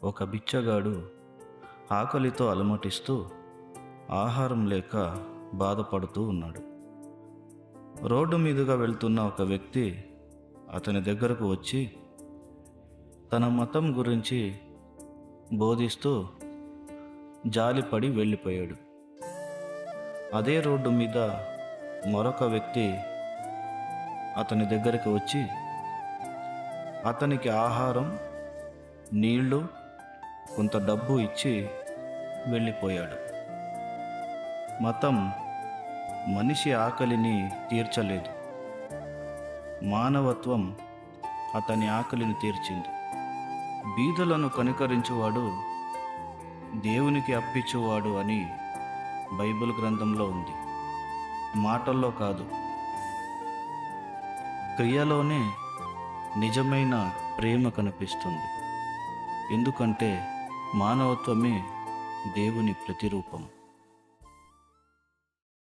ఒక బిచ్చగాడు ఆకలితో అలమటిస్తూ ఆహారం లేక బాధపడుతూ ఉన్నాడు. రోడ్డు మీదుగా వెళ్తున్న ఒక వ్యక్తి అతని దగ్గరకు వచ్చి తన మతం గురించి బోధిస్తూ జాలిపడి వెళ్ళిపోయాడు. అదే రోడ్డు మీద మరొక వ్యక్తి అతని దగ్గరికి వచ్చి అతనికి ఆహారం, నీళ్లు, కొంత డబ్బు ఇచ్చి వెళ్ళిపోయాడు. మతం మనిషి ఆకలిని తీర్చలేదు, మానవత్వం అతని ఆకలిని తీర్చింది. బీదలను కనికరించువాడు దేవునికి అప్పించువాడు అని బైబిల్ గ్రంథంలో ఉంది. మాటల్లో కాదు, క్రియలోనే నిజమైన ప్రేమ కనిపిస్తుంది. ఎందుకంటే మానవత్వమే దేవుని ప్రతిరూపం.